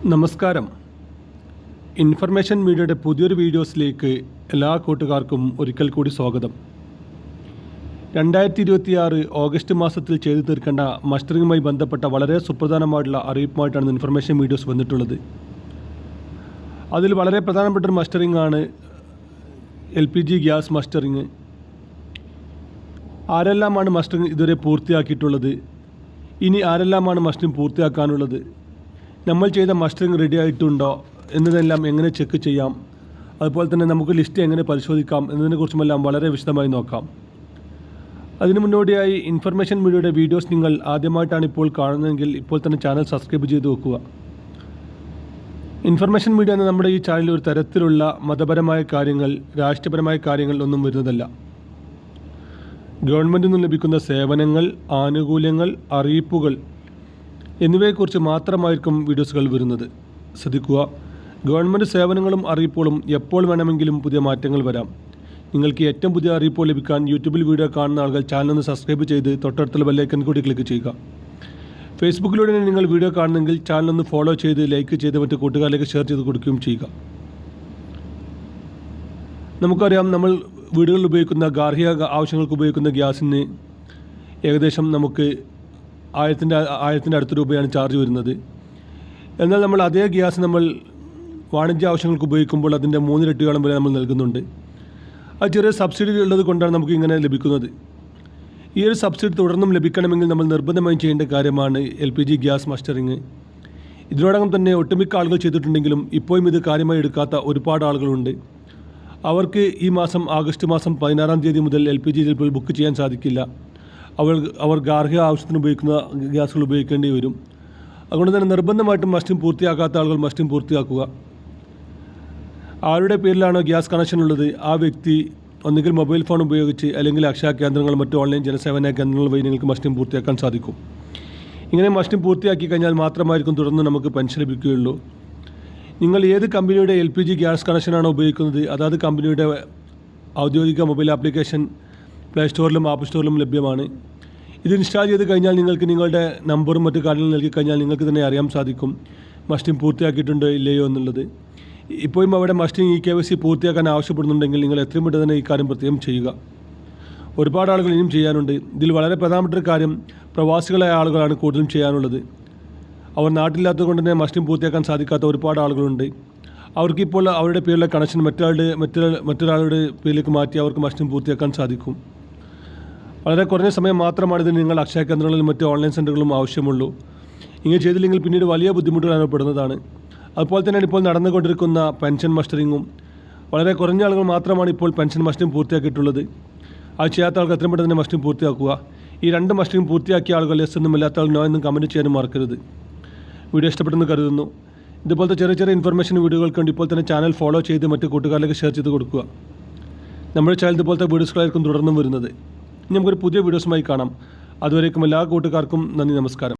നമസ്കാരം. ഇൻഫർമേഷൻ മീഡിയയുടെ പുതിയൊരു വീഡിയോസിലേക്ക് എല്ലാ കൂട്ടുകാർക്കും ഒരിക്കൽ കൂടി സ്വാഗതം. 2026 ഓഗസ്റ്റ് മാസത്തിൽ ചെയ്തു തീർക്കേണ്ട മസ്റ്ററിങ്ങുമായി ബന്ധപ്പെട്ട വളരെ സുപ്രധാനമായിട്ടുള്ള അറിയിപ്പുമായിട്ടാണ് ഇൻഫർമേഷൻ വീഡിയോസ് വന്നിട്ടുള്ളത്. അതിൽ വളരെ പ്രധാനപ്പെട്ടൊരു മസ്റ്ററിംഗ് ആണ് LPG ഗ്യാസ് മസ്റ്ററിങ്. ആരെല്ലാമാണ് മസ്റ്ററിങ് ഇതുവരെ പൂർത്തിയാക്കിയിട്ടുള്ളത്, ഇനി ആരെല്ലാമാണ് മസ്റ്ററിങ് പൂർത്തിയാക്കാനുള്ളത്, നമ്മൾ ചെയ്ത മസ്റ്ററിങ് റെഡി ആയിട്ടുണ്ടോ എന്നതെല്ലാം എങ്ങനെ ചെക്ക് ചെയ്യാം, അതുപോലെ തന്നെ നമുക്ക് ലിസ്റ്റ് എങ്ങനെ പരിശോധിക്കാം എന്നതിനെക്കുറിച്ചുമെല്ലാം വളരെ വിശദമായി നോക്കാം. അതിനു മുന്നോടിയായി ഇൻഫർമേഷൻ മീഡിയയുടെ വീഡിയോസ് നിങ്ങൾ ആദ്യമായിട്ടാണ് ഇപ്പോൾ കാണുന്നതെങ്കിൽ ഇപ്പോൾ തന്നെ ചാനൽ സബ്സ്ക്രൈബ് ചെയ്ത് വെക്കുക. ഇൻഫർമേഷൻ മീഡിയ എന്ന നമ്മുടെ ഈ ചാനലിൽ ഒരു തരത്തിലുള്ള മതപരമായ കാര്യങ്ങൾ, രാഷ്ട്രീയപരമായ കാര്യങ്ങൾ ഒന്നും വരുന്നതല്ല. ഗവൺമെൻറ്റിൽ നിന്ന് ലഭിക്കുന്ന സേവനങ്ങൾ, ആനുകൂല്യങ്ങൾ, അറിയിപ്പുകൾ എന്നിവയെക്കുറിച്ച് മാത്രമായിരിക്കും വീഡിയോസുകൾ വരുന്നത്. ശ്രദ്ധിക്കുക, ഗവൺമെൻറ് സേവനങ്ങളും അറിയിപ്പുകളും എപ്പോൾ വേണമെങ്കിലും പുതിയ മാറ്റങ്ങൾ വരാം. നിങ്ങൾക്ക് ഏറ്റവും പുതിയ അറിയിപ്പുകൾ ലഭിക്കാൻ യൂട്യൂബിൽ വീഡിയോ കാണുന്ന ആളുകൾ ചാനൽ ഒന്ന് സബ്സ്ക്രൈബ് ചെയ്ത് തൊട്ടടുത്തുള്ള ബെല്ലൈക്കൺ കൂടി ക്ലിക്ക് ചെയ്യുക. ഫേസ്ബുക്കിലൂടെ നിങ്ങൾ വീഡിയോ കാണുന്നെങ്കിൽ ചാനൽ ഒന്ന് ഫോളോ ചെയ്ത് ലൈക്ക് ചെയ്ത് മറ്റ് കൂട്ടുകാരിലേക്ക് ഷെയർ ചെയ്ത് കൊടുക്കുകയും ചെയ്യുക. നമുക്കറിയാം, നമ്മൾ വീടുകളിൽ ഉപയോഗിക്കുന്ന ഗാർഹിക ആവശ്യങ്ങൾക്ക് ഉപയോഗിക്കുന്ന ഗ്യാസിന് ഏകദേശം നമുക്ക് 1000 അടുത്ത രൂപയാണ് ചാർജ് വരുന്നത്. എന്നാൽ നമ്മൾ അതേ ഗ്യാസ് നമ്മൾ വാണിജ്യ ആവശ്യങ്ങൾക്ക് ഉപയോഗിക്കുമ്പോൾ അതിൻ്റെ 3 ഇരട്ടിയോളം വരെ നമ്മൾ നൽകുന്നുണ്ട്. അത് ചെറിയ സബ്സിഡി ഉള്ളത് കൊണ്ടാണ് നമുക്ക് ഇങ്ങനെ ലഭിക്കുന്നത്. ഈ ഒരു സബ്സിഡി തുടർന്നും ലഭിക്കണമെങ്കിൽ നമ്മൾ നിർബന്ധമായും ചെയ്യേണ്ട കാര്യമാണ് LPG ഗ്യാസ് മസ്റ്ററിങ്. ഇതിനോടകം തന്നെ ഒട്ടുമിക്ക ആളുകൾ ചെയ്തിട്ടുണ്ടെങ്കിലും ഇപ്പോഴും ഇത് കാര്യമായി എടുക്കാത്ത ഒരുപാട് ആളുകളുണ്ട്. അവർക്ക് ഈ മാസം ആഗസ്റ്റ് മാസം 16-ാം തീയതി മുതൽ LPG ചിലപ്പോൾ ബുക്ക് ചെയ്യാൻ സാധിക്കില്ല. അവർ ഗാർഹിക ആവശ്യത്തിന് ഉപയോഗിക്കുന്ന ഗ്യാസുകൾ ഉപയോഗിക്കേണ്ടി വരും. അതുകൊണ്ട് തന്നെ നിർബന്ധമായിട്ടും മസ്റ്റിംഗ് പൂർത്തിയാക്കാത്ത ആളുകൾ മസ്റ്റിംഗ് പൂർത്തിയാക്കുക. ആരുടെ പേരിലാണോ ഗ്യാസ് കണക്ഷൻ ഉള്ളത് ആ വ്യക്തി ഒന്നുകിൽ മൊബൈൽ ഫോൺ ഉപയോഗിച്ച് അല്ലെങ്കിൽ അക്ഷയ കേന്ദ്രങ്ങൾ, മറ്റ് ഓൺലൈൻ ജനസേവന കേന്ദ്രങ്ങൾ വഴി നിങ്ങൾക്ക് മസ്റ്റിംഗ് പൂർത്തിയാക്കാൻ സാധിക്കും. ഇങ്ങനെ മസ്റ്റിംഗ് പൂർത്തിയാക്കി കഴിഞ്ഞാൽ മാത്രമായിരിക്കും തുടർന്ന് നമുക്ക് പെൻഷൻ ലഭിക്കുകയുള്ളൂ. നിങ്ങൾ ഏത് കമ്പനിയുടെ LPG ഗ്യാസ് കണക്ഷനാണോ ഉപയോഗിക്കുന്നത് അതാത് കമ്പനിയുടെ ഔദ്യോഗിക മൊബൈൽ ആപ്ലിക്കേഷൻ പ്ലേ സ്റ്റോറിലും ആപ്പ് സ്റ്റോറിലും ലഭ്യമാണ്. ഇത് ഇൻസ്റ്റാൾ ചെയ്ത് കഴിഞ്ഞാൽ നിങ്ങൾക്ക് നിങ്ങളുടെ നമ്പറും മറ്റു കാര്യങ്ങളും നൽകി കഴിഞ്ഞാൽ നിങ്ങൾക്ക് തന്നെ അറിയാൻ സാധിക്കും മസ്റ്റിംഗ് പൂർത്തിയാക്കിയിട്ടുണ്ടോ ഇല്ലയോ എന്നുള്ളത്. ഇപ്പോഴും അവിടെ മസ്റ്റിംഗ് KYC പൂർത്തിയാക്കാൻ ആവശ്യപ്പെടുന്നുണ്ടെങ്കിൽ നിങ്ങൾ എത്രയും പെട്ടെന്ന് തന്നെ ഈ കാര്യം പ്രത്യേകം ചെയ്യുക. ഒരുപാട് ആളുകൾ ഇനിയും ചെയ്യാനുണ്ട്. ഇതിൽ വളരെ പ്രധാനപ്പെട്ട കാര്യം പ്രവാസികളായ ആളുകളാണ് കൂടുതലും ചെയ്യാനുള്ളത്. അവർ നാട്ടിലില്ലാത്തത് കൊണ്ട് തന്നെ മസ്റ്റിംഗ് പൂർത്തിയാക്കാൻ സാധിക്കാത്ത ഒരുപാട് ആളുകളുണ്ട്. അവർക്കിപ്പോൾ അവരുടെ പേരിലെ കണക്ഷൻ മറ്റൊരാളുടെ പേരിലേക്ക് മാറ്റി അവർക്ക് മസ്റ്റിംഗ് പൂർത്തിയാക്കാൻ സാധിക്കും. വളരെ കുറഞ്ഞ സമയം മാത്രമാണ് ഇതിന് നിങ്ങൾ അക്ഷയ കേന്ദ്രങ്ങളിലും മറ്റ് ഓൺലൈൻ സെൻ്ററുകളിലും ആവശ്യമുള്ളൂ. ഇങ്ങനെ ചെയ്തില്ലെങ്കിൽ പിന്നീട് വലിയ ബുദ്ധിമുട്ടുകൾ അനുഭവപ്പെടുന്നതാണ്. അതുപോലെ തന്നെ ഇപ്പോൾ നടന്നുകൊണ്ടിരിക്കുന്ന പെൻഷൻ മസ്റ്ററിങ്ങും വളരെ കുറഞ്ഞ ആളുകൾ മാത്രമാണ് ഇപ്പോൾ പെൻഷൻ മസ്റ്ററിങ് പൂർത്തിയാക്കിയിട്ടുള്ളത്. അത് ചെയ്യാത്ത ആൾക്ക് എത്രയും പെട്ടെന്ന് തന്നെ മസ്റ്ററിങ് പൂർത്തിയാക്കുക. ഈ 2 മസ്റ്ററിങ് പൂർത്തിയാക്കിയ ആളുകൾ എസ് എന്നും അല്ലാത്ത ആൾ നോ എന്നും കമൻറ്റ് ചെയ്യാനും മറക്കരുത്. വീഡിയോ ഇഷ്ടപ്പെട്ടെന്ന് കരുതുന്നു. ഇതുപോലത്തെ ചെറിയ ഇൻഫർമേഷൻ വീഡിയോകൾക്ക് വേണ്ടി ഇപ്പോൾ തന്നെ ചാനൽ ഫോളോ ചെയ്ത് മറ്റ് കൂട്ടുകാരിലേക്ക് ഷെയർ ചെയ്ത് കൊടുക്കുക. നമ്മുടെ ചാനൽ ഇതുപോലത്തെ വീഡിയോസുകളായിരിക്കും തുടർന്നും വരുന്നത്. ഇനി നമുക്കൊരു പുതിയ വീഡിയോസുമായി കാണാം. അതുവരേക്കും എല്ലാ കൂട്ടുകാർക്കും നന്ദി, നമസ്കാരം.